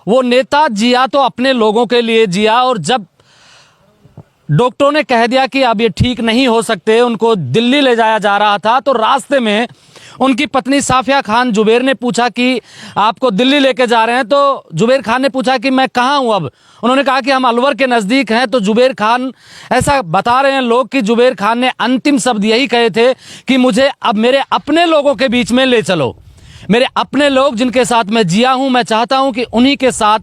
वो नेता जिया तो अपने लोगों के लिए जिया, और जब डॉक्टरों ने कह दिया कि अब ये ठीक नहीं हो सकते, उनको दिल्ली ले जाया जा रहा था, तो रास्ते में उनकी पत्नी साफिया खान जुबैर ने पूछा कि आपको दिल्ली लेके जा रहे हैं, तो जुबैर खान ने पूछा कि मैं कहाँ हूँ अब। उन्होंने कहा कि हम अलवर के नज़दीक हैं। तो जुबैर खान, ऐसा बता रहे हैं लोग कि जुबैर खान ने अंतिम शब्द यही कहे थे कि मुझे अब मेरे अपने लोगों के बीच में ले चलो, मेरे अपने लोग जिनके साथ मैं जिया हूं, मैं चाहता हूं कि उन्हीं के साथ,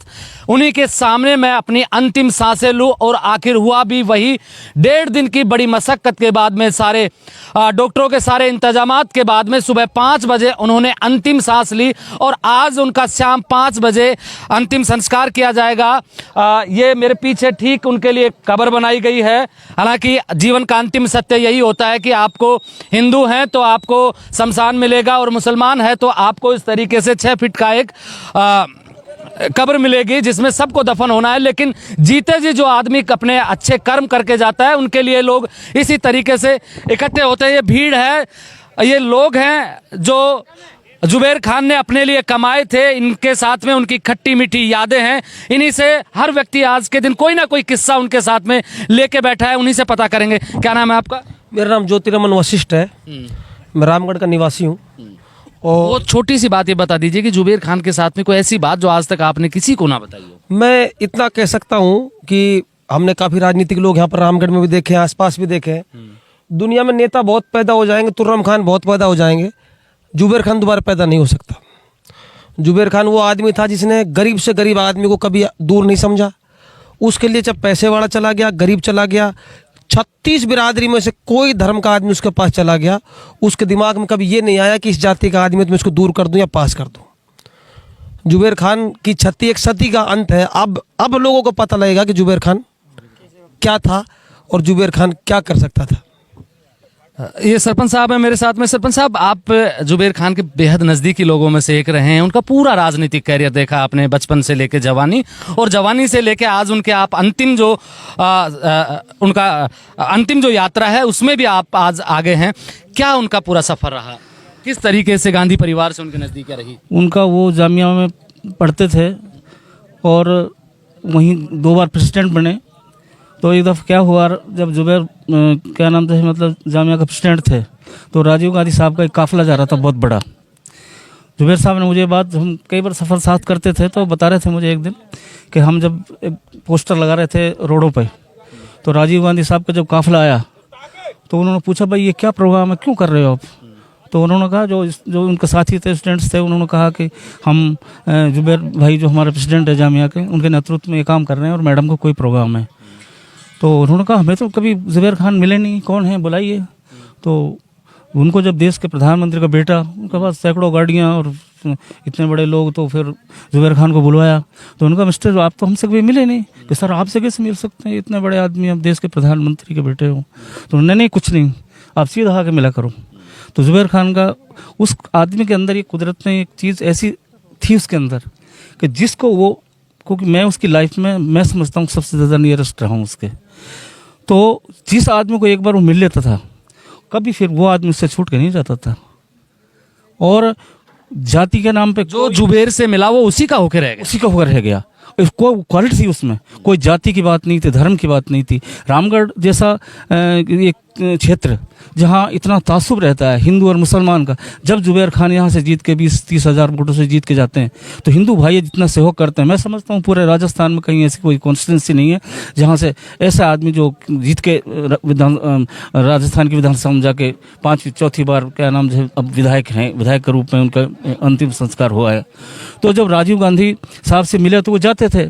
उन्हीं के सामने मैं अपनी अंतिम सांसें लूं। और आखिर हुआ भी वही। 1.5 दिन की बड़ी मशक्कत के बाद में, सारे डॉक्टरों के सारे इंतजामात के बाद में, सुबह 5 बजे उन्होंने अंतिम सांस ली, और आज उनका शाम 5 बजे अंतिम संस्कार किया जाएगा। ये मेरे पीछे ठीक उनके लिए कब्र बनाई गई है। हालांकि जीवन का अंतिम सत्य यही होता है कि आपको हिंदू हैं तो आपको शमशान मिलेगा, और मुसलमान है तो आपको इस तरीके से 6 फीट का एक कब्र मिलेगी जिसमें सबको दफन होना है। लेकिन जीते जी जो आदमी अपने अच्छे कर्म करके जाता है, उनके लिए लोग इसी तरीके से इकट्ठे होते हैं। ये भीड़ है, ये लोग हैं जो जुबैर खान ने अपने लिए कमाए थे, इनके साथ में उनकी खट्टी मीठी यादें हैं। इन्हीं से हर व्यक्ति आज के दिन कोई ना कोई किस्सा उनके साथ में लेके बैठा है, उन्हीं से पता करेंगे। क्या नाम है आपका? मेरा नाम ज्योतिरमन वशिष्ठ है। मैं रामगढ़ का निवासी हूँ। और वो छोटी सी बात ये बता दीजिए कि जुबैर खान के साथ में कोई ऐसी बात जो आज तक आपने किसी को ना बताई हो। मैं इतना कह सकता हूँ कि हमने काफ़ी राजनीतिक लोग यहाँ पर रामगढ़ में भी देखे हैं, आसपास भी देखे हैं। दुनिया में नेता बहुत पैदा हो जाएंगे, तुर्रम खान बहुत पैदा हो जाएंगे, जुबैर खान दोबारा पैदा नहीं हो सकता। जुबैर खान वो आदमी था जिसने गरीब से गरीब आदमी को कभी दूर नहीं समझा। उसके लिए जब पैसे वाला चला गया, गरीब चला गया, 36 बिरादरी में से कोई धर्म का आदमी उसके पास चला गया, उसके दिमाग में कभी ये नहीं आया कि इस जाति का आदमी तो मैं इसको दूर कर दूं या पास कर दूं। जुबैर खान की 36 सदी का अंत है। अब लोगों को पता लगेगा कि जुबैर खान क्या था और जुबैर खान क्या कर सकता था। ये सरपंच साहब है मेरे साथ में। सरपंच साहब, आप जुबैर खान के बेहद नज़दीकी लोगों में से एक रहे हैं। उनका पूरा राजनीतिक कैरियर देखा आपने, बचपन से लेके जवानी, और जवानी से लेके आज उनके आप अंतिम जो उनका अंतिम जो यात्रा है उसमें भी आप आज आगे हैं। क्या उनका पूरा सफ़र रहा? किस तरीके से गांधी परिवार से उनकी नज़दीकियाँ रही? उनका वो जामिया में पढ़ते थे और वहीं 2 बार प्रेसिडेंट बने। तो एक दफ़ा क्या हुआ, जब जुबैर क्या नाम था, मतलब जामिया का प्रेसिडेंट थे, तो राजीव गांधी साहब का एक काफिला जा रहा था बहुत बड़ा। जुबैर साहब ने मुझे बात, हम कई बार सफ़र साथ करते थे, तो बता रहे थे मुझे एक दिन कि हम जब एक पोस्टर लगा रहे थे रोडों पे, तो राजीव गांधी साहब का जब काफिला आया तो उन्होंने पूछा, भाई ये क्या प्रोग्राम है, क्यों कर रहे हो आप? तो उन्होंने कहा, जो उनके साथी थे, स्टूडेंट्स थे, उन्होंने कहा कि हम जुबैर भाई जो हमारे प्रेसिडेंट है जामिया के, उनके नेतृत्व में ये काम कर रहे हैं और मैडम को कोई प्रोग्राम है। तो उन्होंने कहा, हमें तो कभी जुबैर खान मिले नहीं, कौन है बुलाइए। तो उनको जब देश के प्रधानमंत्री का बेटा, उनके पास सैकड़ों गाड़ियाँ और इतने बड़े लोग, तो फिर जुबैर खान को बुलवाया। तो उनका, मिस्टर आप तो हमसे कभी मिले नहीं। कि सर आपसे कैसे मिल सकते हैं, इतने बड़े आदमी, आप देश के प्रधानमंत्री के बेटे हो। तो उन्होंने, नहीं कुछ नहीं, आप सीधा आके मिला करो। तो जुबैर खान का, उस आदमी के अंदर ये कुदरत ने एक चीज़ ऐसी थी उसके अंदर कि जिसको वो, क्योंकि मैं उसकी लाइफ में, मैं समझता हूँ सबसे ज़्यादा नियरेस्ट रहा हूँ उसके। तो जिस आदमी को एक बार वो मिल लेता था, कभी फिर वो आदमी उससे छूट के नहीं जाता था। और जाति के नाम पे जो जुबैर से मिला वो उसी का होकर रह गया, उसी का होकर रह गया। कोई क्वालिटी थी उसमें, कोई जाति की बात नहीं थी, धर्म की बात नहीं थी। रामगढ़ जैसा एक क्षेत्र जहाँ इतना तासुब रहता है हिंदू और मुसलमान का, जब जुबैर खान यहाँ से जीत के 20-30 हज़ार वोटों से जीत के जाते हैं, तो हिंदू भाई जितना सहयोग करते हैं, मैं समझता हूँ पूरे राजस्थान में कहीं ऐसी कोई कॉन्स्टिट्यूंसी नहीं है जहाँ से ऐसा आदमी जो जीत के राजस्थान की विधानसभा में जाके 5वीं चौथी बार क्या नाम जो अब विधायक हैं, विधायक के रूप में उनका अंतिम संस्कार हुआ है। तो जब राजीव गांधी साहब से मिले तो वो जाते थे।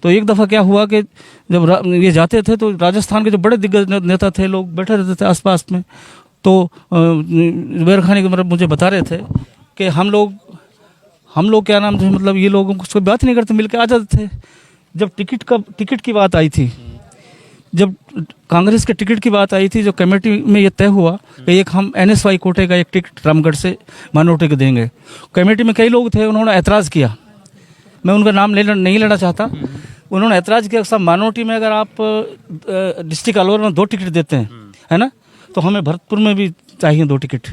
तो एक दफ़ा क्या हुआ कि जब ये जाते थे तो राजस्थान के जो बड़े दिग्गज नेता थे, लोग बैठे रहते थे आसपास में। तो जुबैर खान के मतलब मुझे बता रहे थे कि हम लोग क्या नाम थे, मतलब ये लोगों को कोई बात नहीं करते, मिलके आ जाते थे। जब टिकट की बात आई थी, जब कांग्रेस के टिकट की बात आई थी, जो कमेटी में ये तय हुआ कि एक हम NSY कोटे का एक टिकट रामगढ़ से माइनॉरिटी को देंगे। कमेटी में कई लोग थे, उन्होंने ऐतराज़ किया। मैं उनका नाम नहीं लेना चाहता। उन्होंने ऐतराज़ किया, सब माइनॉरिटी में अगर आप डिस्ट्रिक्ट अलवर में 2 टिकट देते हैं, है ना, तो हमें भरतपुर में भी चाहिए 2 टिकट।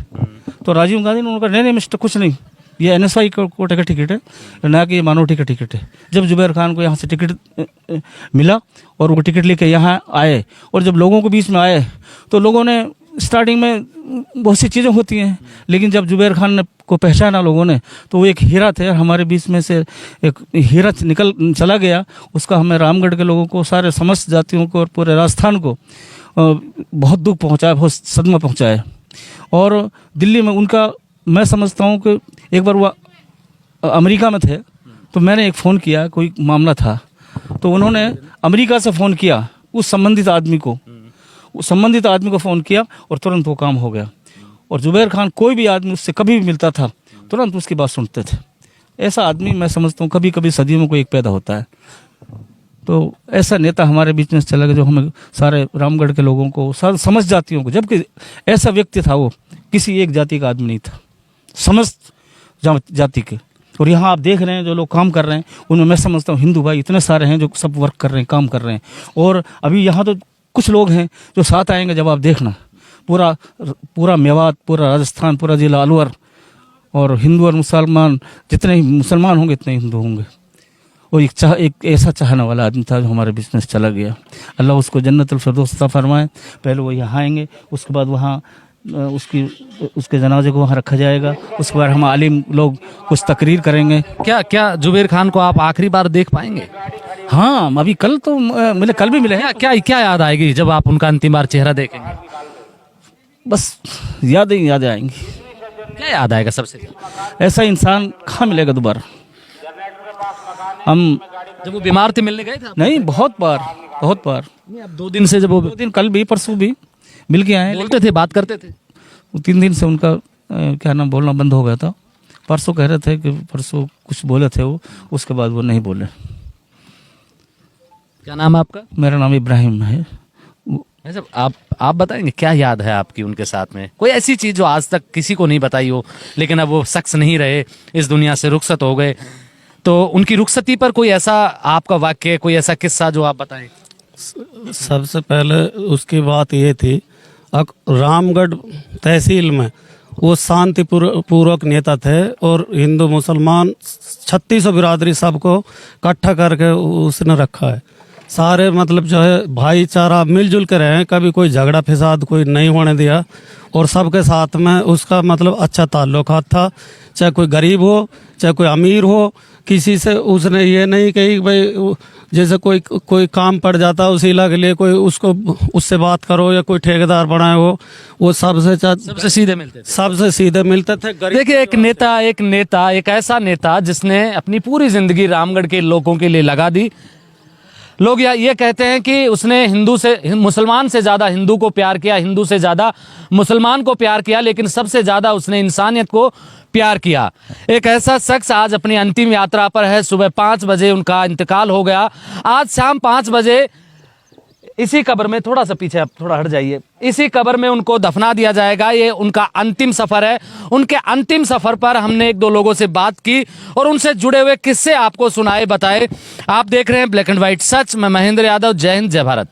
तो राजीव गांधी ने उनका, नहीं मिस्टर कुछ नहीं, ये NSY कोटे का टिकट है, ना कि ये माइनॉरिटी का टिकट है। जब जुबैर खान को यहाँ से टिकट मिला और वो टिकट लेके यहाँ आए और जब लोगों के बीच में आए तो लोगों ने स्टार्टिंग में बहुत सी चीज़ें होती हैं, लेकिन जब जुबैर खान ने को पहचाना लोगों ने तो वो एक हीरा थे। हमारे बीच में से एक हीरा निकल चला गया, उसका हमें रामगढ़ के लोगों को, सारे समस्त जातियों को और पूरे राजस्थान को बहुत दुख पहुंचाया, बहुत सदमा पहुंचाया। और दिल्ली में उनका, मैं समझता हूं कि एक बार वो अमेरिका में थे तो मैंने एक फ़ोन किया, कोई मामला था तो उन्होंने अमेरिका से फ़ोन किया उस संबंधित आदमी को, फ़ोन किया और तुरंत वो काम हो गया। और जुबैर खान कोई भी आदमी उससे कभी भी मिलता था तुरंत उसकी बात सुनते थे। ऐसा आदमी मैं समझता हूँ कभी कभी सदियों में कोई एक पैदा होता है। तो ऐसा नेता हमारे बीच में चला गया जो हमें सारे रामगढ़ के लोगों को, समस्त जातियों को, जबकि ऐसा व्यक्ति था वो किसी एक जाति का आदमी नहीं था, समस्त जाति के। और यहाँ आप देख रहे हैं जो लोग काम कर रहे हैं उनमें मैं समझता हूँ हिंदू भाई इतने सारे हैं जो सब वर्क कर रहे हैं, काम कर रहे हैं। और अभी यहाँ तो कुछ लोग हैं जो साथ आएंगे, जब आप देखना पूरा मेवात, पूरा राजस्थान, पूरा जिला अलवर और हिंदू और मुसलमान, जितने ही मुसलमान होंगे इतने हिंदू होंगे। और एक ऐसा चाहने वाला आदमी था जो हमारे बीच में चला गया। अल्लाह उसको जन्नतुल फिरदौस अता फरमाए। पहले वो यहाँ आएंगे, उसके बाद वहाँ उसके जनाजे को वहाँ रखा जाएगा, उसके बाद हम आलिम लोग कुछ तकरीर करेंगे। क्या जुबैर खान को आप आखिरी बार देख पाएंगे? हाँ, अभी कल तो मिले, कल भी मिले हैं। क्या याद आएगी जब आप उनका अंतिम बार चेहरा देखेंगे? बस यादें आएंगी। क्या याद आएगा सबसे ज्यादा? ऐसा इंसान कहाँ मिलेगा दोबारा? हम जब वो बीमार थे मिलने गए थे? नहीं, बहुत बार। अब 2 दिन से, जब वो 2 दिन, कल भी परसों भी मिल के आए, बोलते थे, बात करते थे। 3 दिन से उनका क्या नाम, बोलना बंद हो गया था। परसों कह रहे थे कि परसों कुछ बोले थे वो, उसके बाद वो नहीं बोले। क्या नाम है आपका? मेरा नाम इब्राहिम है। आप बताएंगे क्या याद है आपकी उनके साथ में? कोई ऐसी चीज जो आज तक किसी को नहीं बताई हो, लेकिन अब वो शख्स नहीं रहे, इस दुनिया से रुखसत हो गए, तो उनकी रुखसती पर कोई ऐसा आपका वाक्य, कोई ऐसा किस्सा जो आप बताएं? सबसे पहले उसकी बात ये थी, रामगढ़ तहसील में वो शांति पूर्वक नेता थे और हिंदू मुसलमान 36 बिरादरी सबको इकट्ठा करके उसने रखा है। सारे मतलब जो है भाईचारा मिलजुल के रहे, कभी कोई झगड़ा फिसाद कोई नहीं होने दिया और सबके साथ में उसका मतलब अच्छा ताल्लुकात था। चाहे कोई गरीब हो, चाहे कोई अमीर हो, किसी से उसने ये नहीं कही भाई जैसे कोई काम पड़ जाता उसीला के लिए कोई उससे बात करो या कोई ठेकेदार बनाए हो, वो सबसे सीधे मिलते थे। देखिए, एक ऐसा नेता जिसने अपनी पूरी जिंदगी रामगढ़ के लोगों के लिए लगा दी। लोग ये कहते हैं कि उसने मुसलमान से ज़्यादा हिंदू को प्यार किया, हिंदू से ज़्यादा मुसलमान को प्यार किया, लेकिन सबसे ज़्यादा उसने इंसानियत को प्यार किया। एक ऐसा शख्स आज अपनी अंतिम यात्रा पर है। सुबह 5 बजे उनका इंतकाल हो गया। आज शाम 5 बजे इसी कब्र में, थोड़ा सा पीछे, आप थोड़ा हट जाइए, इसी कब्र में उनको दफना दिया जाएगा। ये उनका अंतिम सफ़र है। उनके अंतिम सफ़र पर हमने 1-2 लोगों से बात की और उनसे जुड़े हुए किस्से आपको सुनाए, बताए। आप देख रहे हैं ब्लैक एंड व्हाइट सच। मैं महेंद्र यादव। जय हिंद, जय भारत।